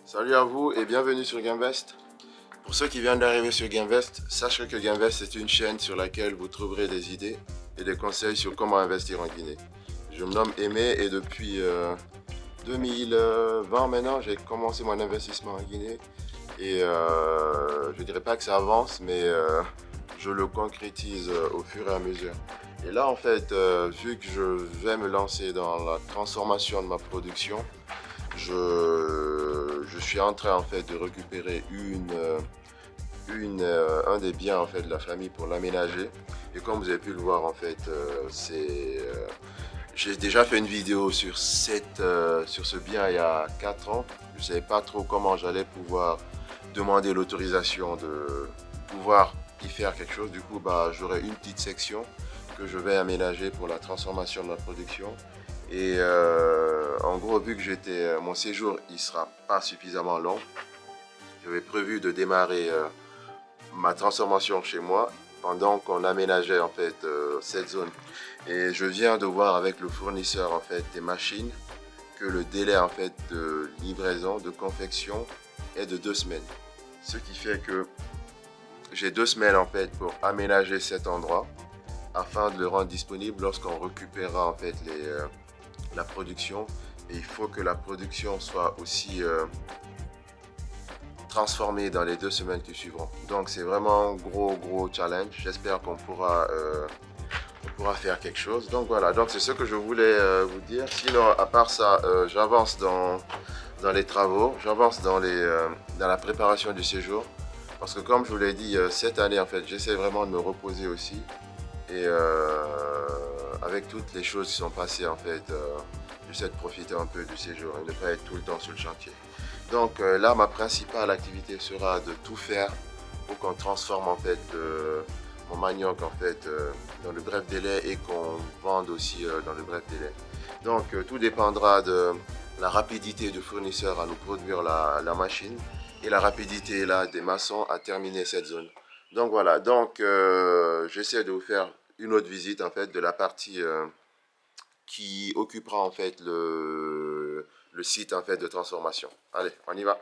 Salut à vous et bienvenue sur Gamevest. Pour ceux qui viennent d'arriver sur Gamevest, sachez que Gamevest est une chaîne sur laquelle vous trouverez des idées et des conseils sur comment investir en Guinée. Je me nomme Aimé et depuis 2020 maintenant, j'ai commencé mon investissement en Guinée et je dirais pas que ça avance, mais je le concrétise au fur et à mesure. Et là en fait, vu que je vais me lancer dans la transformation de ma production, je suis en train en fait de récupérer un des biens en fait de la famille pour l'aménager. Et comme vous avez pu le voir en fait, j'ai déjà fait une vidéo sur ce bien il y a 4 ans. Je ne savais pas trop comment j'allais pouvoir demander l'autorisation de pouvoir y faire quelque chose. Du coup, j'aurai une petite section que je vais aménager pour la transformation de la production. Et en gros, vu que mon séjour il sera pas suffisamment long, j'avais prévu de démarrer ma transformation chez moi pendant qu'on aménageait en fait cette zone. Et je viens de voir avec le fournisseur en fait des machines que le délai en fait de livraison, de confection est de 2 semaines. Ce qui fait que j'ai 2 semaines en fait pour aménager cet endroit afin de le rendre disponible lorsqu'on récupérera en fait la production. Et il faut que la production soit aussi transformée dans les 2 semaines qui suivront. Donc c'est vraiment un gros challenge. J'espère qu'on pourra faire quelque chose. Donc voilà, donc c'est ce que je voulais vous dire. Sinon, à part ça, j'avance dans les travaux, j'avance dans la préparation du séjour. Parce que comme je vous l'ai dit, cette année en fait, j'essaie vraiment de me reposer aussi. Et avec toutes les choses qui sont passées en fait, j'essaie de profiter un peu du séjour et de ne pas être tout le temps sur le chantier. Donc là, ma principale activité sera de tout faire pour qu'on transforme en fait mon manioc en fait dans le bref délai et qu'on vende aussi dans le bref délai. Donc tout dépendra de la rapidité du fournisseur à nous produire la machine et la rapidité là des maçons à terminer cette zone. Donc voilà, donc j'essaie de vous faire une autre visite en fait de la partie qui occupera en fait le site en fait de transformation. Allez, on y va.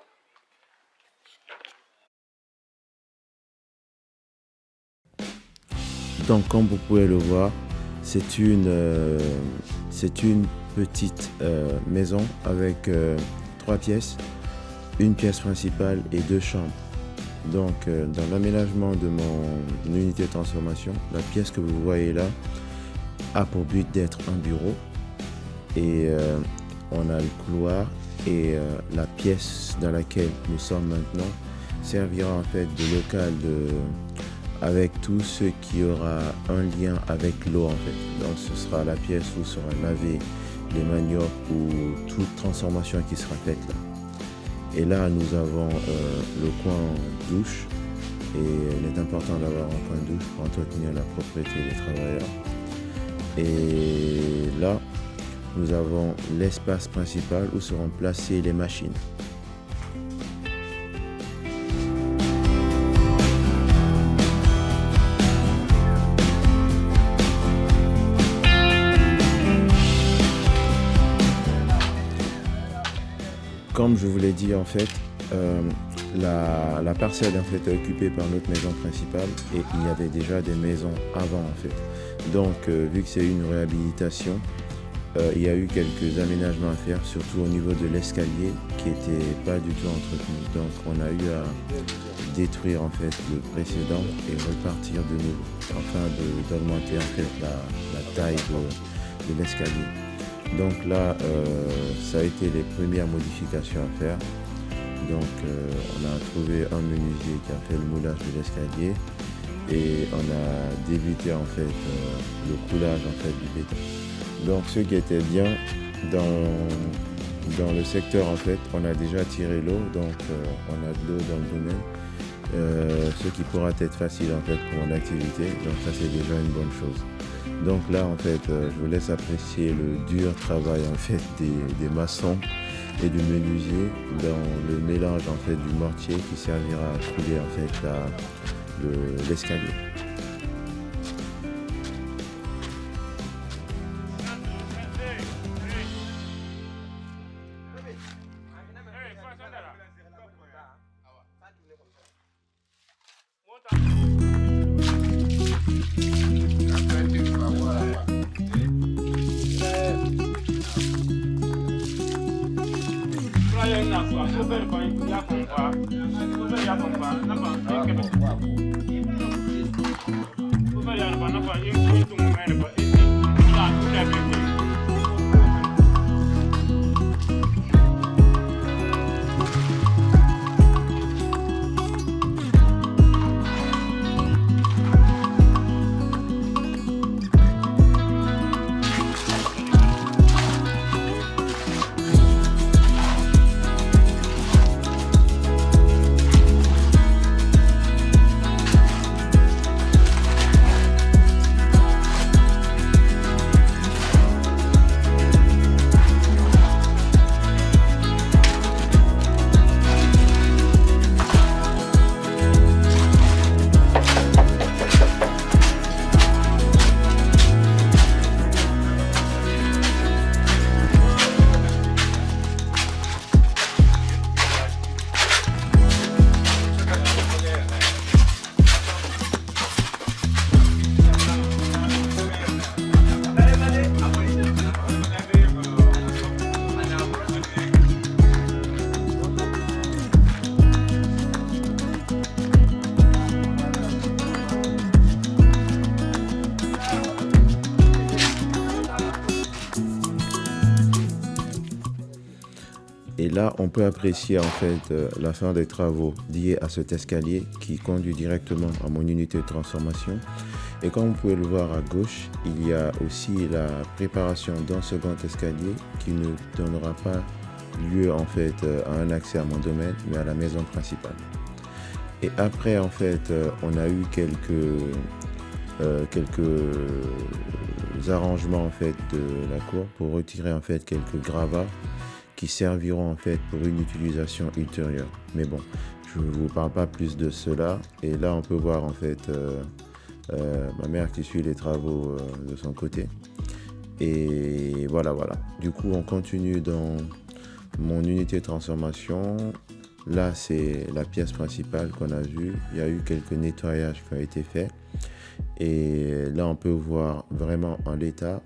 Donc comme vous pouvez le voir, c'est une petite maison avec 3 pièces, une pièce principale et 2 chambres. Donc dans l'aménagement de mon unité de transformation, la pièce que vous voyez là a pour but d'être un bureau et on a le couloir et la pièce dans laquelle nous sommes maintenant servira en fait de local avec tout ce qui aura un lien avec l'eau en fait. Donc ce sera la pièce où sera lavé les maniocs ou toute transformation qui sera faite là. Et là, nous avons le coin douche et il est important d'avoir un coin douche pour entretenir la propriété des travailleurs. Et là, nous avons l'espace principal où seront placées les machines. Comme je vous l'ai dit en fait, la parcelle en fait est occupée par notre maison principale et il y avait déjà des maisons avant en fait. Donc vu que c'est une réhabilitation, il y a eu quelques aménagements à faire, surtout au niveau de l'escalier qui n'était pas du tout entretenu. Donc on a eu à détruire en fait le précédent et repartir de nouveau afin d'augmenter en fait la taille de l'escalier. Donc là, ça a été les premières modifications à faire. Donc on a trouvé un menuisier qui a fait le moulage de l'escalier et on a débuté en fait le coulage en fait du béton. Donc ce qui était bien dans le secteur en fait, on a déjà tiré l'eau, donc on a de l'eau dans le domaine, ce qui pourra être facile en fait pour mon activité. Donc ça c'est déjà une bonne chose. Donc là en fait, je vous laisse apprécier le dur travail en fait des maçons et du menuisier dans le mélange en fait du mortier qui servira à couler en fait l'escalier. Et là, on peut apprécier en fait la fin des travaux liés à cet escalier qui conduit directement à mon unité de transformation. Et comme vous pouvez le voir à gauche, il y a aussi la préparation d'un second escalier qui ne donnera pas lieu en fait à un accès à mon domaine, mais à la maison principale. Et après, en fait, on a eu quelques arrangements en fait de la cour pour retirer en fait quelques gravats qui serviront en fait pour une utilisation ultérieure. Mais bon, je ne vous parle pas plus de cela. Et là, on peut voir en fait ma mère qui suit les travaux de son côté. Et voilà. Du coup, on continue dans mon unité de transformation. Là, c'est la pièce principale qu'on a vue. Il y a eu quelques nettoyages qui ont été faits. Et là, on peut voir vraiment en l'état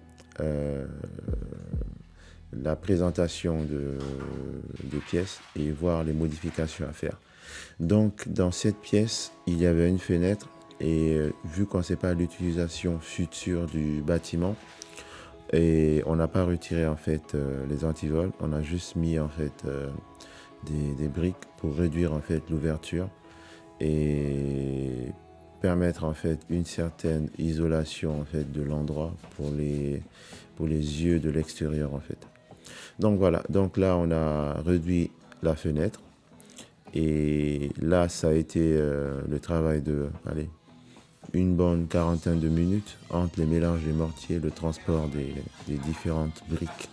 la présentation des pièces et voir les modifications à faire. Donc, dans cette pièce, il y avait une fenêtre et vu qu'on ne sait pas l'utilisation future du bâtiment, et on n'a pas retiré en fait les antivols, on a juste mis en fait des briques pour réduire en fait l'ouverture et permettre en fait une certaine isolation en fait de l'endroit pour les yeux de l'extérieur en fait. Donc voilà, donc là on a réduit la fenêtre et là ça a été le travail de une bonne quarantaine de minutes entre les mélanges des mortiers, le transport des différentes briques.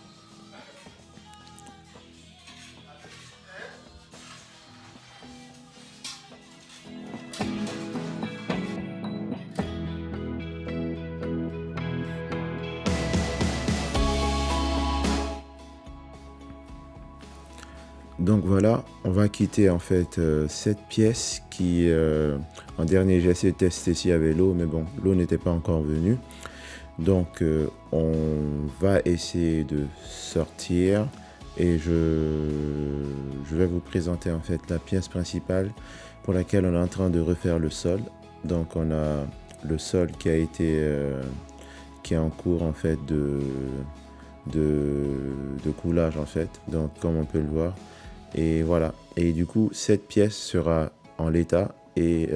Donc voilà, on va quitter en fait cette pièce qui, en dernier j'ai essayé de tester s'il y avait l'eau, mais bon, l'eau n'était pas encore venue. Donc on va essayer de sortir et je vais vous présenter en fait la pièce principale pour laquelle on est en train de refaire le sol. Donc on a le sol qui a été, qui est en cours en fait de coulage en fait, donc comme on peut le voir. Et voilà, et du coup cette pièce sera en l'état et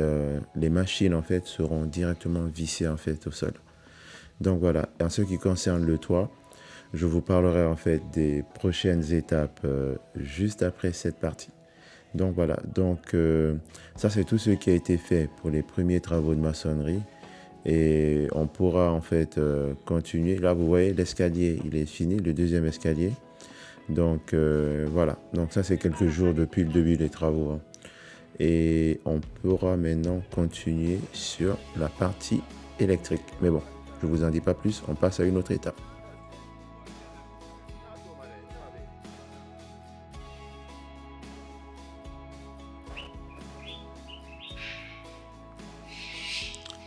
les machines en fait seront directement vissées en fait au sol. Donc voilà, en ce qui concerne le toit, je vous parlerai en fait des prochaines étapes juste après cette partie. Donc voilà, donc ça c'est tout ce qui a été fait pour les premiers travaux de maçonnerie et on pourra en fait continuer. Là vous voyez l'escalier il est fini, le deuxième escalier. Donc voilà, donc ça c'est quelques jours depuis le début des travaux. Hein. Et on pourra maintenant continuer sur la partie électrique. Mais bon, je ne vous en dis pas plus, on passe à une autre étape.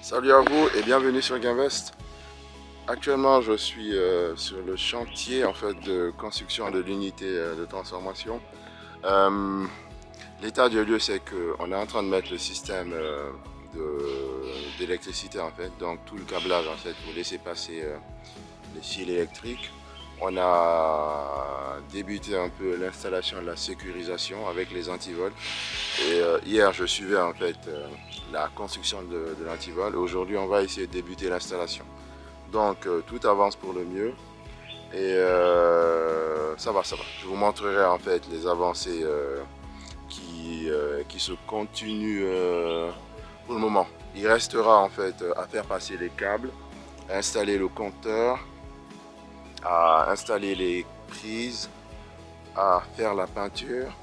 Salut à vous et bienvenue sur Gainvest. Actuellement, je suis sur le chantier en fait de construction de l'unité de transformation. L'état de lieu, c'est qu'on est en train de mettre le système d'électricité en fait, donc tout le câblage en fait pour laisser passer les fils électriques. On a débuté un peu l'installation de la sécurisation avec les antivols. Et hier, je suivais en fait la construction de l'antivol. Aujourd'hui, on va essayer de débuter l'installation. Donc, tout avance pour le mieux. Et ça va. Je vous montrerai en fait les avancées qui se continuent pour le moment. Il restera en fait à faire passer les câbles, à installer le compteur, à installer les prises, à faire la peinture,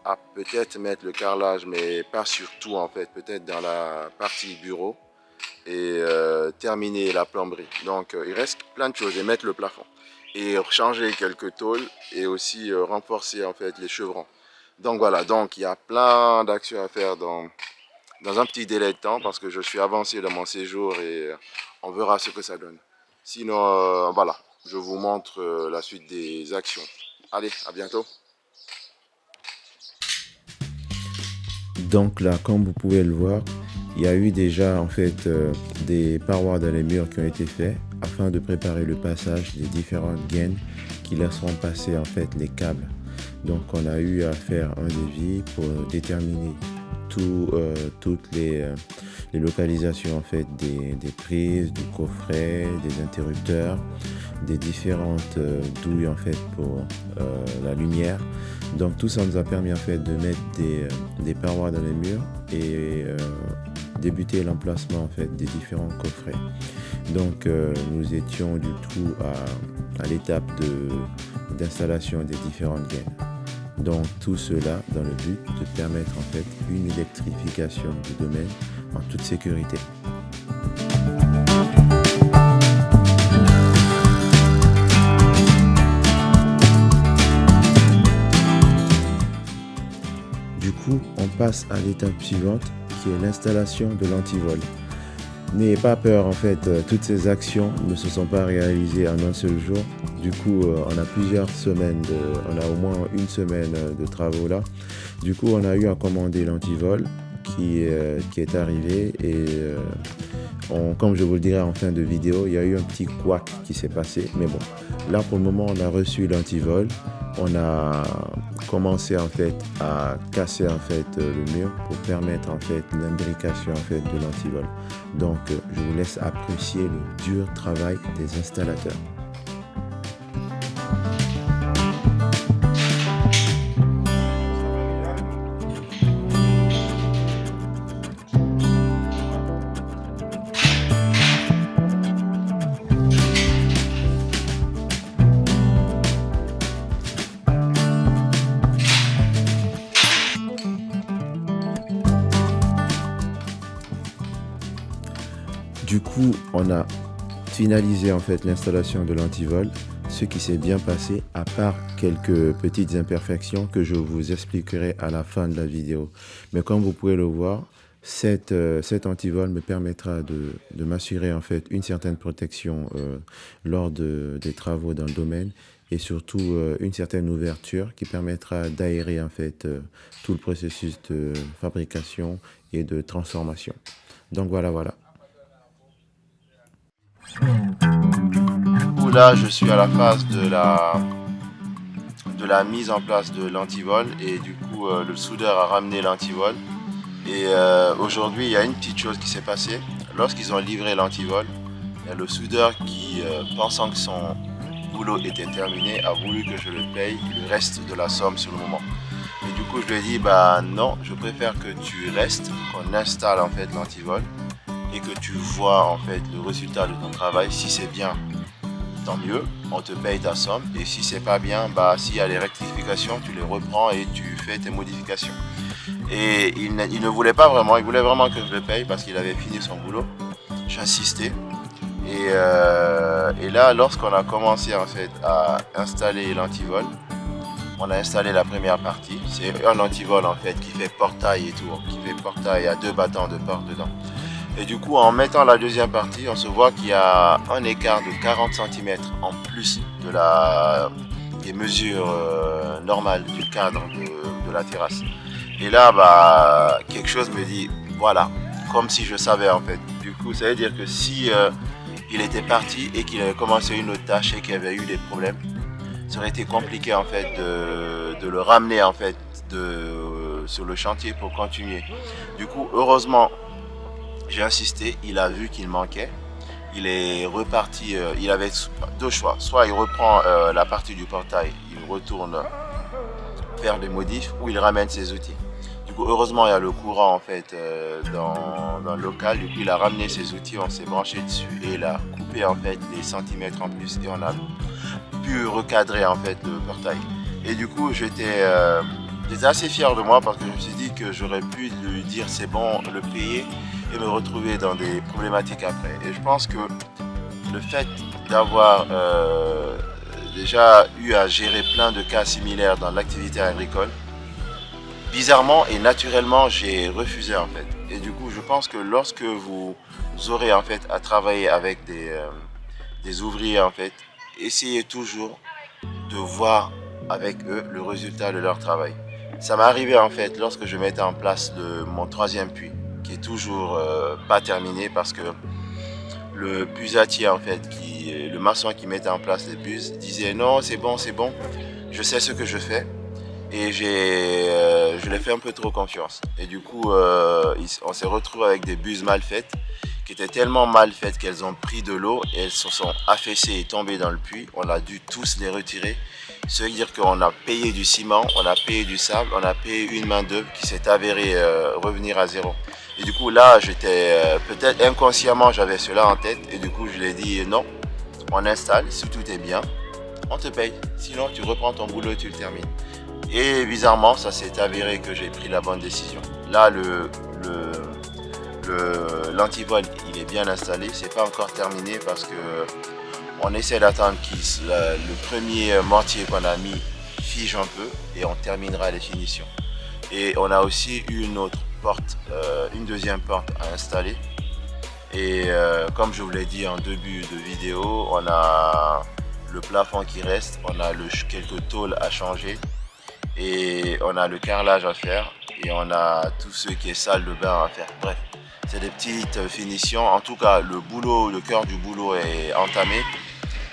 à peut-être mettre le carrelage, mais pas sur tout en fait, peut-être dans la partie bureau, et terminer la plomberie. Donc il reste plein de choses, et mettre le plafond et changer quelques tôles et aussi renforcer en fait les chevrons. Donc voilà, donc il y a plein d'actions à faire dans un petit délai de temps parce que je suis avancé dans mon séjour et on verra ce que ça donne. Sinon voilà, je vous montre la suite des actions. Allez, à bientôt. Donc là, comme vous pouvez le voir, il y a eu déjà en fait des parois dans les murs qui ont été faits afin de préparer le passage des différentes gaines qui laisseront passer en fait les câbles. Donc on a eu à faire un devis pour déterminer toutes les localisations en fait des prises, du coffret, des interrupteurs, des différentes douilles en fait pour la lumière. Donc tout ça nous a permis en fait de mettre des parois dans les murs et débuter l'emplacement en fait des différents coffrets. Donc nous étions du tout à l'étape d'installation des différentes gaines. Donc tout cela dans le but de permettre en fait une électrification du domaine en toute sécurité. Du coup, on passe à l'étape suivante qui est l'installation de l'antivol. N'ayez pas peur, en fait, toutes ces actions ne se sont pas réalisées en un seul jour. Du coup, on a plusieurs semaines, on a au moins une semaine de travaux là. Du coup, on a eu à commander l'antivol qui est arrivé et comme je vous le dirai en fin de vidéo, il y a eu un petit couac qui s'est passé. Mais bon, là pour le moment, on a reçu l'antivol. On a commencé en fait à casser en fait le mur pour permettre en fait l'imbrication en fait de l'antivol. Donc je vous laisse apprécier le dur travail des installateurs. Du coup, on a finalisé en fait l'installation de l'antivol, ce qui s'est bien passé à part quelques petites imperfections que je vous expliquerai à la fin de la vidéo. Mais comme vous pouvez le voir, cet antivol me permettra de m'assurer en fait une certaine protection lors des travaux dans le domaine et surtout une certaine ouverture qui permettra d'aérer en fait tout le processus de fabrication et de transformation. Donc voilà. Là, je suis à la phase de la mise en place de l'antivol et du coup, le soudeur a ramené l'antivol. Et aujourd'hui, il y a une petite chose qui s'est passée. Lorsqu'ils ont livré l'antivol, il y a le soudeur qui, pensant que son boulot était terminé, a voulu que je le paye le reste de la somme sur le moment. Et du coup, je lui ai dit, bah non, je préfère que tu restes, qu'on installe en fait l'antivol et que tu vois en fait le résultat de ton travail. Si c'est bien, tant mieux, on te paye ta somme. Et si c'est pas bien, bah s'il y a les rectifications, tu les reprends et tu fais tes modifications. Et il ne voulait pas vraiment, il voulait vraiment que je le paye parce qu'il avait fini son boulot. J'insistais. Et là, lorsqu'on a commencé en fait à installer l'antivol, on a installé la première partie. C'est un antivol en fait qui fait portail et tout, qui fait portail à 2 battants de porte dedans. Et du coup, en mettant la deuxième partie, on se voit qu'il y a un écart de 40 cm en plus qui des mesures normales du cadre de la terrasse. Et là, bah, quelque chose me dit, voilà, comme si je savais en fait. Du coup, ça veut dire que si il était parti et qu'il avait commencé une autre tâche et qu'il y avait eu des problèmes, ça aurait été compliqué en fait de le ramener en fait sur le chantier pour continuer. Du coup, heureusement, j'ai insisté, il a vu qu'il manquait. Il est reparti, il avait deux choix. Soit il reprend la partie du portail, il retourne faire des modifs ou il ramène ses outils. Du coup, heureusement, il y a le courant en fait dans le local. Du coup, il a ramené ses outils, on s'est branché dessus et il a coupé en fait des centimètres en plus et on a pu recadrer en fait le portail. Et du coup, j'étais assez fier de moi parce que je me suis dit que j'aurais pu lui dire c'est bon, le payer et me retrouver dans des problématiques après. Et je pense que le fait d'avoir déjà eu à gérer plein de cas similaires dans l'activité agricole, bizarrement et naturellement, j'ai refusé en fait. Et du coup, je pense que lorsque vous aurez en fait à travailler avec des ouvriers en fait, essayez toujours de voir avec eux le résultat de leur travail. Ça m'est arrivé en fait lorsque je mettais en place mon troisième puits, qui est toujours pas terminé parce que le busatier en fait, le maçon qui mettait en place les buses disait non c'est bon, je sais ce que je fais et je l'ai fait un peu trop confiance. Et du coup on s'est retrouvé avec des buses mal faites qui étaient tellement mal faites qu'elles ont pris de l'eau et elles se sont affaissées et tombées dans le puits. On a dû tous les retirer. Ça veut dire qu'on a payé du ciment, on a payé du sable, on a payé une main d'œuvre qui s'est avérée revenir à zéro. Et du coup là, peut-être inconsciemment, j'avais cela en tête et du coup je l'ai dit non, on installe, si tout est bien, on te paye. Sinon tu reprends ton boulot et tu le termines. Et bizarrement, ça s'est avéré que j'ai pris la bonne décision. Là, l'antivol il est bien installé, c'est pas encore terminé parce que on essaie d'attendre que le premier mortier qu'on a mis fige un peu et on terminera les finitions. Et on a aussi une autre porte, une deuxième porte à installer. Et comme je vous l'ai dit en début de vidéo, on a le plafond qui reste, on a quelques tôles à changer et on a le carrelage à faire et on a tout ce qui est salle de bain à faire. Bref, c'est des petites finitions. En tout cas, le cœur du boulot est entamé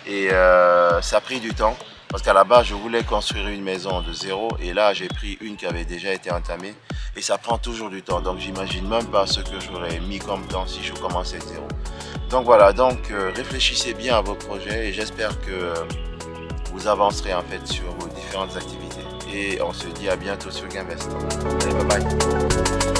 et ça a pris du temps parce qu'à la base, je voulais construire une maison de zéro et là, j'ai pris une qui avait déjà été entamée et ça prend toujours du temps. Donc, j'imagine même pas ce que j'aurais mis comme temps si je commençais de zéro. Donc voilà, réfléchissez bien à vos projets et j'espère que vous avancerez en fait sur vos différentes activités. Et on se dit à bientôt sur Gamvest. Allez, bye bye.